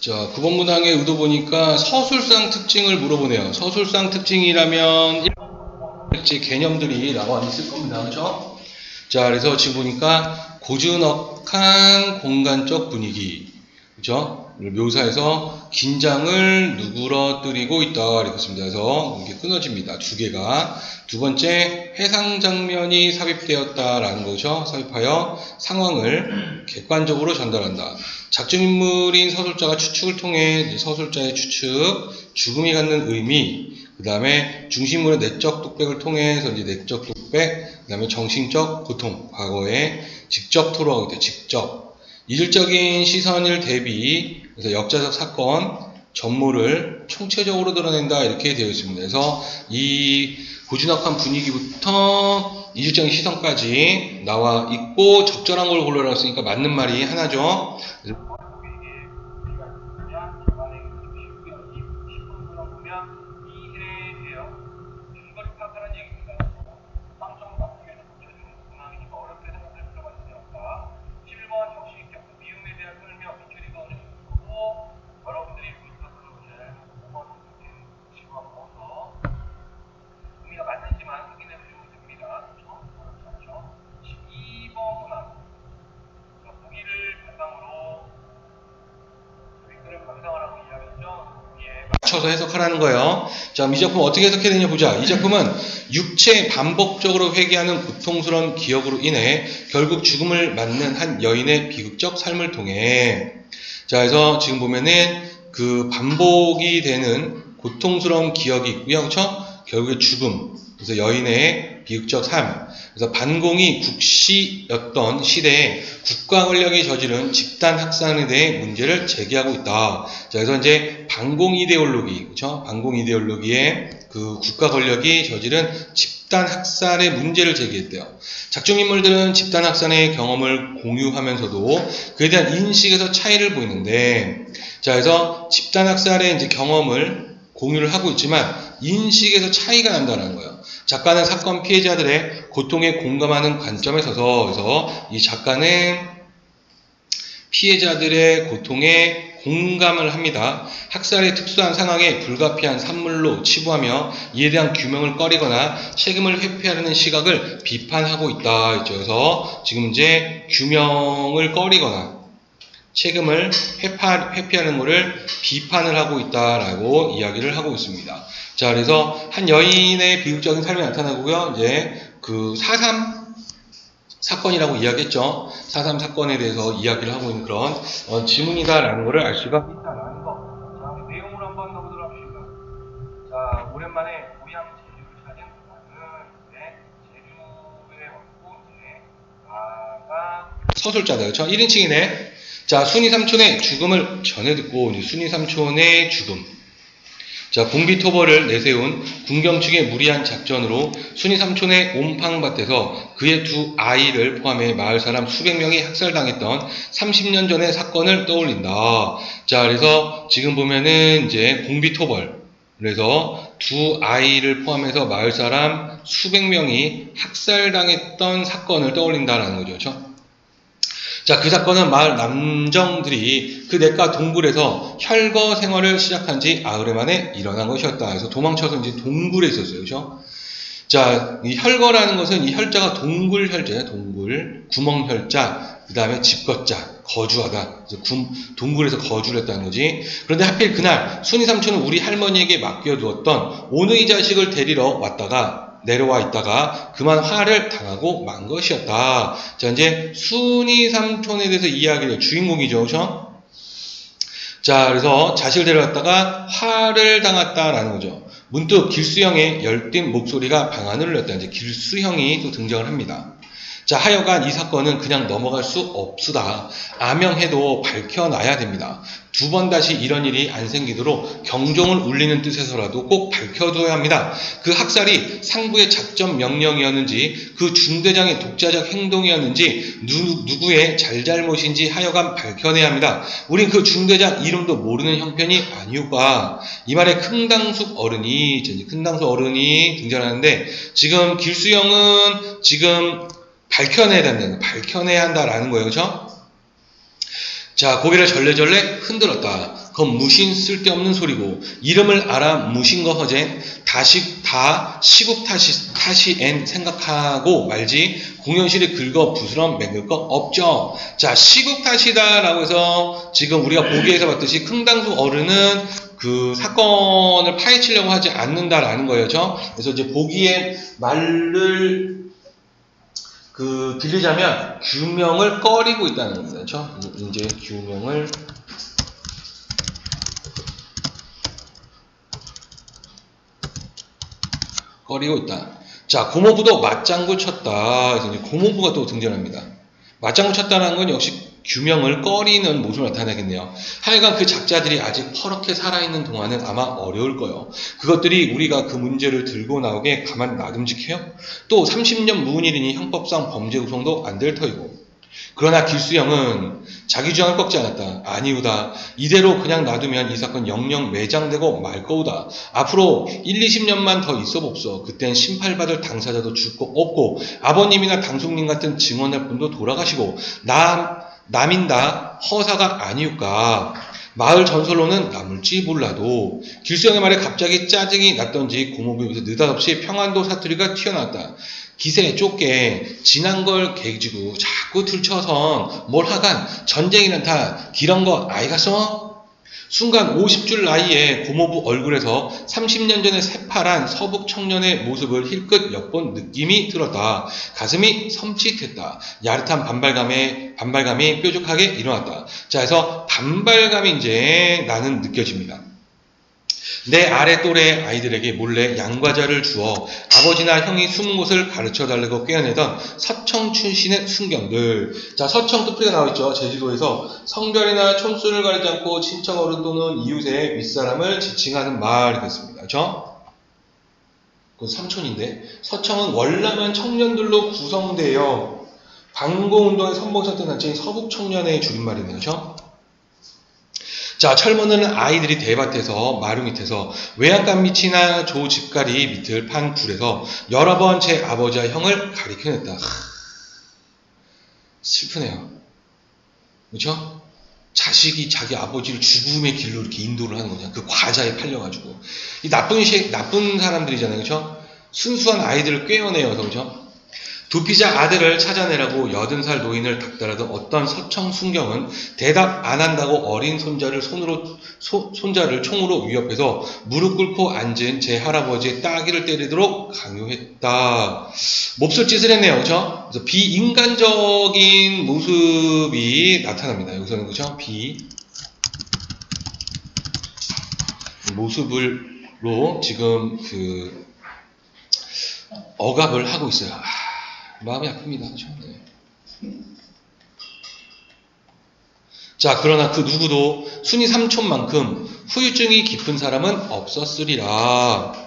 자, 9번 문항의 의도 보니까 서술상 특징을 물어보네요. 서술상 특징이라면 일지 개념들이 나와 있을 겁니다. 그렇죠? 자, 그래서 지금 보니까 고즈넉한 공간적 분위기, 그렇죠? 묘사해서 긴장을 누그러뜨리고 있다 이렇게 씁니다. 그래서 이게 끊어집니다. 두 개가. 두 번째, 해상 장면이 삽입되었다라는 거죠. 삽입하여 상황을 객관적으로 전달한다. 작중인물인 서술자가 추측을 통해 서술자의 추측, 죽음이 갖는 의미, 그 다음에 중심물의 내적 독백을 통해서 이제 내적 독백, 그 다음에 정신적 고통, 과거에 직접 토로하고 있다. 직접. 이질적인 시선을 대비, 그래서 역사적 사건, 전모를 총체적으로 드러낸다. 이렇게 되어 있습니다. 그래서 이 고즈넉한 분위기부터 이질적인 시선까지 나와 있고 적절한 걸 고르라고 했으니까 맞는 말이 하나죠. 맞춰서 해석하라는 거예요. 자, 이 작품 어떻게 해석해야 되냐 보자. 이 작품은 육체 반복적으로 회귀하는 고통스러운 기억으로 인해 결국 죽음을 맞는 한 여인의 비극적 삶을 통해, 자, 그래서 지금 보면은 그 반복이 되는 고통스러운 기억이 있고요. 그렇죠? 결국에 죽음. 그래서 여인의 비극적 삶. 그래서 반공이 국시였던 시대에 국가 권력이 저지른 집단 학살에 대해 문제를 제기하고 있다. 자, 그래서 이제 반공 이데올로기, 그렇죠? 반공 이데올로기에 그 국가 권력이 저지른 집단 학살의 문제를 제기했대요. 작중 인물들은 집단 학살의 경험을 공유하면서도 그에 대한 인식에서 차이를 보이는데, 자, 그래서 집단 학살의 이제 경험을 공유를 하고 있지만 인식에서 차이가 난다는 거예요. 작가는 사건 피해자들의 고통에 공감하는 관점에 서서, 그래서 이 작가는 피해자들의 고통에 공감을 합니다. 학살의 특수한 상황에 불가피한 산물로 치부하며 이에 대한 규명을 꺼리거나 책임을 회피하려는 시각을 비판하고 있다. 그래서 지금 이제 규명을 꺼리거나 책임을 회피하는 것을 비판을 하고 있다라고 이야기를 하고 있습니다. 자, 그래서 한 여인의 비극적인 삶이 나타나고요. 이제 그 4.3 사건이라고 이야기했죠. 4.3 사건에 대해서 이야기를 하고 있는 그런 지문이다라는 것을 알 수가 있다라는 거. 자, 내용을 한번 가보도록 합시다. 자, 오랜만에 고향 제주를 찾은 나는 제주에 왔고 이제 나가 서술자다. 그렇죠? 1인칭이네. 자, 순이 삼촌의 죽음을 전해 듣고, 순이 삼촌의 죽음. 자, 공비토벌을 내세운 군경 측의 무리한 작전으로 순이 삼촌의 옴팡밭에서 그의 두 아이를 포함해 마을 사람 수백 명이 학살당했던 30년 전의 사건을 떠올린다. 자, 그래서 지금 보면은 이제 공비토벌. 그래서 두 아이를 포함해서 마을 사람 수백 명이 학살당했던 사건을 떠올린다라는 거죠. 그렇죠? 자, 그 사건은 마을 남정들이 그 냇가 동굴에서 혈거 생활을 시작한 지 아흐레 만에 일어난 것이었다. 그래서 도망쳐서 이제 동굴에 있었어요. 그죠? 자, 이 혈거라는 것은 이 혈자가 동굴 혈자예요. 동굴. 구멍 혈자. 그 다음에 집거자. 거주하다. 그래서 동굴에서 거주를 했다는 거지. 그런데 하필 그날 순이 삼촌은 우리 할머니에게 맡겨두었던 오누이 자식을 데리러 왔다가 내려와 있다가 그만 화를 당하고 만 것이었다. 자, 이제 순이 삼촌에 대해서 이야기를 주인공이죠. 그렇죠? 자, 그래서 자식을 데려왔다가 화를 당했다라는 거죠. 문득 길수형의 열띤 목소리가 방안을 울렸다. 이제 길수형이 또 등장을 합니다. 자, 하여간 이 사건은 그냥 넘어갈 수 없으다. 아명해도 밝혀놔야 됩니다. 두 번 다시 이런 일이 안 생기도록 경종을 울리는 뜻에서라도 꼭 밝혀둬야 합니다. 그 학살이 상부의 작전 명령이었는지 그 중대장의 독자적 행동이었는지 누구의 잘잘못인지 하여간 밝혀내야 합니다. 우린 그 중대장 이름도 모르는 형편이 아니오까. 이 말에 큰당숙 어른이 등장하는데 지금 길수형은 지금 밝혀내야 한다라는 거예요. 그렇죠? 자, 고개를 절레절레 흔들었다. 그건 무신 쓸데없는 소리고 이름을 알아 무신 거 허젠 다 시국 탓이엔 생각하고 말지 공연실에 긁어 부스럼 맥을 거 없죠. 자, 시국 탓이다라고 해서 지금 우리가 보기에서 봤듯이 큰당수 어른은 그 사건을 파헤치려고 하지 않는다라는 거예요. 그래서 이제 보기에 말을 빌리자면 규명을 꺼리고 있다는 겁니다. 그렇죠? 이제 규명을 꺼리고 있다. 자, 고모부도 맞장구 쳤다. 그래서 이제 고모부가 또 등장합니다. 맞장구 쳤다는 건 역시 규명을 꺼리는 모습을 나타내겠네요. 하여간 그 작자들이 아직 퍼렇게 살아있는 동안은 아마 어려울 거예요. 그것들이 우리가 그 문제를 들고 나오게 가만 놔둠직해요? 또 30년 무은일이니 형법상 범죄 구성도 안 될 터이고. 그러나 길수형은 자기 주장을 꺾지 않았다. 아니우다. 이대로 그냥 놔두면 이 사건 영영 매장되고 말 거우다. 앞으로 20년만 더 있어 봅소. 그땐 심판받을 당사자도 죽고 없고 아버님이나 당숙님 같은 증언할 분도 돌아가시고 남인다 허사가 아니울까. 마을 전설로는 남을지 몰라도 길수형의 말에 갑자기 짜증이 났던지 고모부 입에서 느닷없이 평안도 사투리가 튀어나왔다. 기세 좁게 지난 걸 개지고 자꾸 들쳐선 뭘 하간 전쟁이란 다 기런 거 아이가서? 순간 50줄 나이에 고모부 얼굴에서 30년 전의 새파란 서북 청년의 모습을 힐끗 엿본 느낌이 들었다. 가슴이 섬찟했다. 야릇한 반발감이 뾰족하게 일어났다. 자, 그래서 반발감이 이제 나는 느껴집니다. 내 아래 또래 아이들에게 몰래 양과자를 주어 아버지나 형이 숨은 곳을 가르쳐달라고 꿰어내던 서청 출신의 순경들. 자, 서청 뜻풀이가 나와있죠. 제주도에서 성별이나 촌수를 가리지 않고 친척 어른 또는 이웃의 윗사람을 지칭하는 말이 됐습니다. 그렇죠? 그건 삼촌인데 서청은 월남한 청년들로 구성되어 반공운동의 선봉선택 단체인 서북청년의 줄임말이네요. 그렇죠? 자, 철모는 아이들이 대밭에서 마루 밑에서 외양간 밑이나 조 집가리 밑을 판 굴에서 여러 번 제 아버지와 형을 가리켜냈다. 슬프네요. 그렇죠? 자식이 자기 아버지를 죽음의 길로 이렇게 인도를 하는 거냐. 그 과자에 팔려가지고. 이 나쁜 사람들이잖아요. 그렇죠? 순수한 아이들을 꿰어내어서, 그렇죠? 두피자 아들을 찾아내라고 80살 노인을 닥달하던 어떤 서청 순경은 대답 안 한다고 어린 손자를 손자를 총으로 위협해서 무릎 꿇고 앉은 제 할아버지의 따귀를 때리도록 강요했다. 몹쓸 짓을 했네요. 그렇죠? 그래서 비인간적인 모습이 나타납니다. 여기서는 그렇죠? 모습으로 지금 억압을 하고 있어요. 마음이 아픕니다. 그렇죠? 네. 자, 그러나 그 누구도 순이 삼촌만큼 후유증이 깊은 사람은 없었으리라.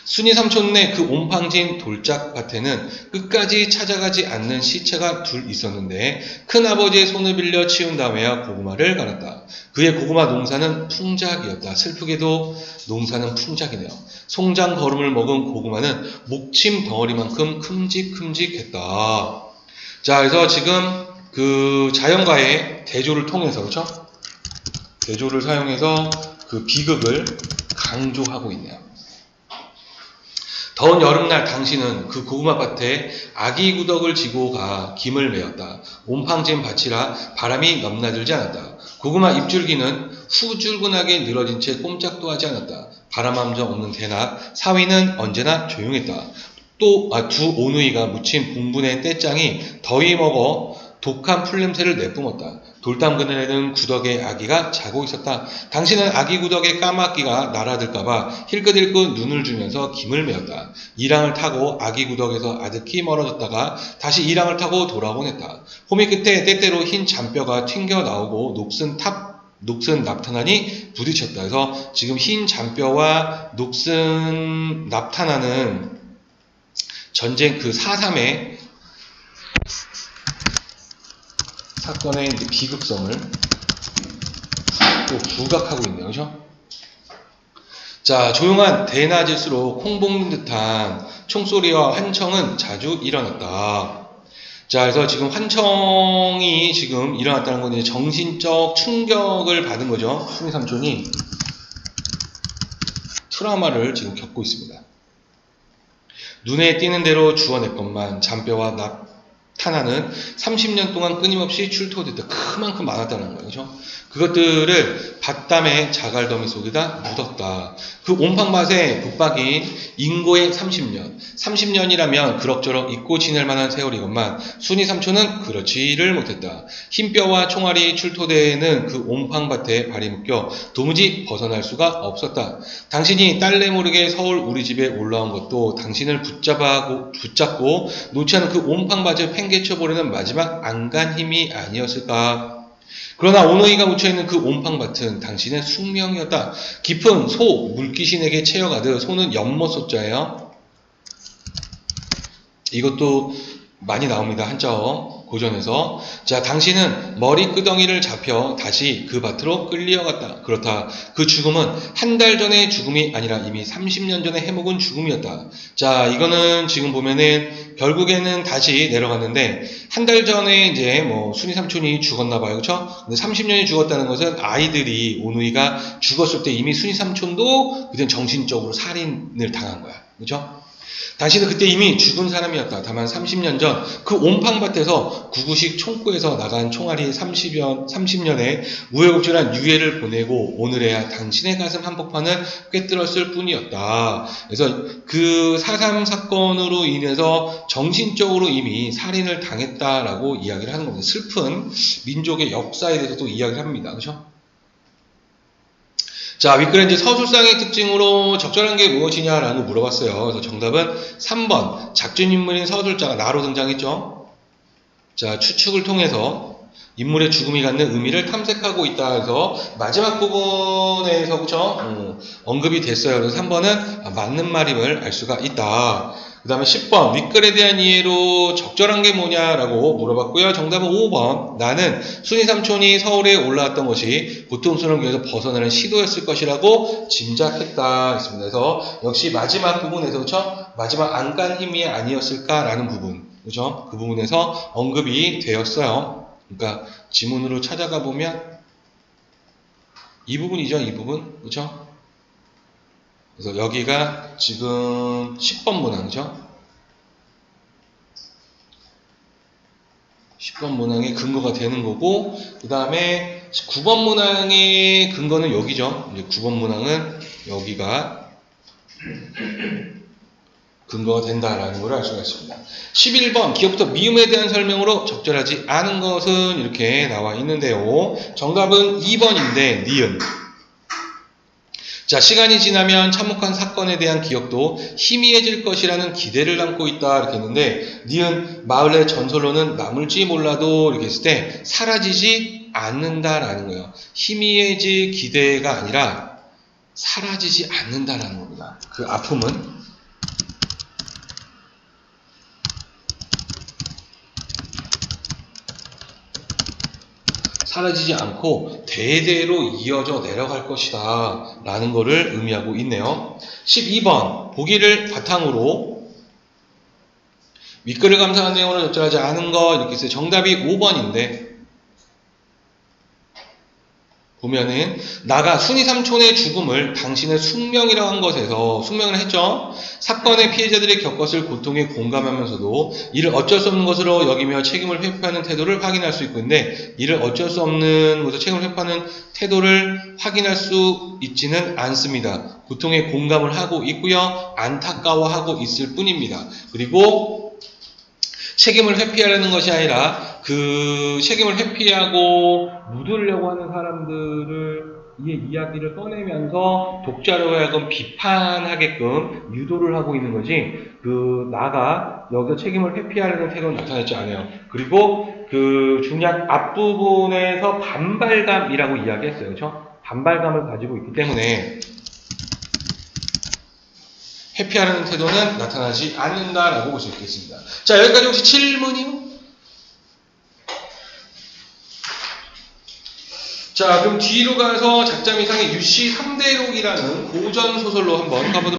순이 삼촌네 그 옴팡진 돌짝밭에는 끝까지 찾아가지 않는 시체가 둘 있었는데 큰아버지의 손을 빌려 치운 다음에야 고구마를 갈았다. 그의 고구마 농사는 풍작이었다. 슬프게도 농사는 풍작이네요. 송장 거름을 먹은 고구마는 목침 덩어리만큼 큼직큼직했다. 자, 그래서 지금 그 자연과의 대조를 통해서, 그렇죠? 대조를 사용해서 그 비극을 강조하고 있네요. 더운 여름날 당신은 그 고구마밭에 아기 구덕을 지고 가 김을 메었다. 옴팡진 밭이라 바람이 넘나들지 않았다. 고구마 잎줄기는 후줄근하게 늘어진 채 꼼짝도 하지 않았다. 바람 함정 없는 대낮 사위는 언제나 조용했다. 또 두 오누이가 묻힌 봉분의 떼장이 더위 먹어 독한 풀냄새를 내뿜었다. 돌담 그늘에는 구덕의 아기가 자고 있었다. 당신은 아기 구덕의 까마귀가 날아들까봐 힐끗힐끗 눈을 주면서 김을 메었다. 이랑을 타고 아기 구덕에서 아득히 멀어졌다가 다시 이랑을 타고 돌아오곤 했다. 호미 끝에 때때로 흰 잔뼈가 튕겨 나오고 녹슨 납탄환이 부딪혔다. 그래서 지금 흰 잔뼈와 녹슨 납탄환은 전쟁 그 4.3의 사건의 이제 비극성을 또 부각하고 있네요. 그죠? 자, 조용한 대낮일수록 콩 볶는 듯한 총소리와 환청은 자주 일어났다. 자, 그래서 지금 환청이 지금 일어났다는 건 이제 정신적 충격을 받은 거죠. 순이 삼촌이 트라우마를 지금 겪고 있습니다. 눈에 띄는 대로 주워냈건만 잔뼈와 나타나는 30년 동안 끊임없이 출토됐다. 그만큼 많았다는 거죠. 그것들을 밭담의 자갈더미 속에다 묻었다. 그 옴팡밭에 붙박인 인고의 30년. 30년이라면 그럭저럭 잊고 지낼 만한 세월이건만 순이 삼촌은 그렇지를 못했다. 흰뼈와 총알이 출토되는 그 옴팡밭에 발이 묶여 도무지 벗어날 수가 없었다. 당신이 딸내 모르게 서울 우리 집에 올라온 것도 당신을 붙잡고 놓지 않은 그 옴팡밭을 팽개쳐버리는 마지막 안간 힘이 아니었을까. 그러나 오너이가 묻혀있는 그 옴팡밭은 당신의 숙명이었다. 깊은 소 물귀신에게 채여가듯 소는 연못소자예요. 이것도 많이 나옵니다. 한자어 고전에서. 자, 당신은 머리끄덩이를 잡혀 다시 그 밭으로 끌려갔다. 그렇다. 그 죽음은 한 달 전의 죽음이 아니라 이미 30년 전에 해묵은 죽음이었다. 자, 이거는 지금 보면은 결국에는 다시 내려갔는데 한 달 전에 이제 뭐 순이 삼촌이 죽었나 봐요. 그렇죠? 근데 30년이 죽었다는 것은 아이들이 오누이가 죽었을 때 이미 순이 삼촌도 그땐 정신적으로 살인을 당한 거야. 그렇죠? 당신은 그때 이미 죽은 사람이었다. 다만 30년 전 그 옴팡밭에서 구구식 총구에서 나간 총알이 30년의 우여곡절한 유해를 보내고 오늘에야 당신의 가슴 한복판을 꿰뚫었을 뿐이었다. 그래서 그 4.3 사건으로 인해서 정신적으로 이미 살인을 당했다라고 이야기를 하는 겁니다. 슬픈 민족의 역사에 대해서도 이야기를 합니다. 그렇죠? 자, 윗글에 이제 서술상의 특징으로 적절한 게 무엇이냐라고 물어봤어요. 그래서 정답은 3번. 작중인물인 서술자가 나로 등장했죠. 자, 추측을 통해서 인물의 죽음이 갖는 의미를 탐색하고 있다. 그래서 마지막 부분에서 그쵸? 언급이 됐어요. 그래서 3번은 맞는 말임을 알 수가 있다. 그 다음에 10번 윗글에 대한 이해로 적절한 게 뭐냐라고 물어봤고요. 정답은 5번. 나는 순이 삼촌이 서울에 올라왔던 것이 고통스러운 길에서 벗어나는 시도였을 것이라고 짐작했다 했습니다. 그래서 역시 마지막 부분에서 그렇죠? 마지막 안간 힘이 아니었을까라는 부분, 그렇죠? 그 부분에서 언급이 되었어요. 그러니까 지문으로 찾아가 보면 이 부분이죠, 이 부분, 그렇죠? 그래서 여기가 지금 10번 문항이죠. 10번 문항의 근거가 되는 거고, 그 다음에 9번 문항의 근거는 여기죠. 이제 9번 문항은 여기가 근거가 된다라는 걸 알 수가 있습니다. 11번 기업부터 미음에 대한 설명으로 적절하지 않은 것은 이렇게 나와 있는데요. 정답은 2번인데 니은. 자, 시간이 지나면 참혹한 사건에 대한 기억도 희미해질 것이라는 기대를 담고 있다 이렇게 했는데 니은 마을의 전설로는 남을지 몰라도 이렇게 했을 때 사라지지 않는다라는 거예요. 희미해질 기대가 아니라 사라지지 않는다라는 겁니다. 그 아픔은 사라지지 않고 대대로 이어져 내려갈 것이다 라는 것을 의미하고 있네요. 12번 보기를 바탕으로 윗글을 감상한 내용으로 적절하지 않은 거 이렇게 있어요. 정답이 5번인데 보면은 나가 순이 삼촌의 죽음을 당신의 숙명이라고 한 것에서 숙명을 했죠. 사건의 피해자들이 겪었을 고통에 공감하면서도 이를 어쩔 수 없는 것으로 여기며 책임을 회피하는 태도를 확인할 수 있고 있는데 이를 어쩔 수 없는 것으로 책임을 회피하는 태도를 확인할 수 있지는 않습니다. 고통에 공감을 하고 있고요. 안타까워하고 있을 뿐입니다. 그리고 책임을 회피하려는 것이 아니라 그 책임을 회피하고 묻으려고 하는 사람들을 이 이야기를 꺼내면서 독자로 하여금 비판하게끔 유도를 하고 있는 거지 나가 여기서 책임을 회피하려는 태도는 나타나지 않아요. 그리고 그 중약 앞부분에서 반발감이라고 이야기했어요. 그렇죠? 반발감을 가지고 있기 때문에 회피하려는 태도는 나타나지 않는다라고 볼 수 있겠습니다. 자, 여기까지 혹시 질문이요? 자, 그럼 뒤로 가서 작자미상의 유씨 3대록이라는 고전 소설로 한번 가보도록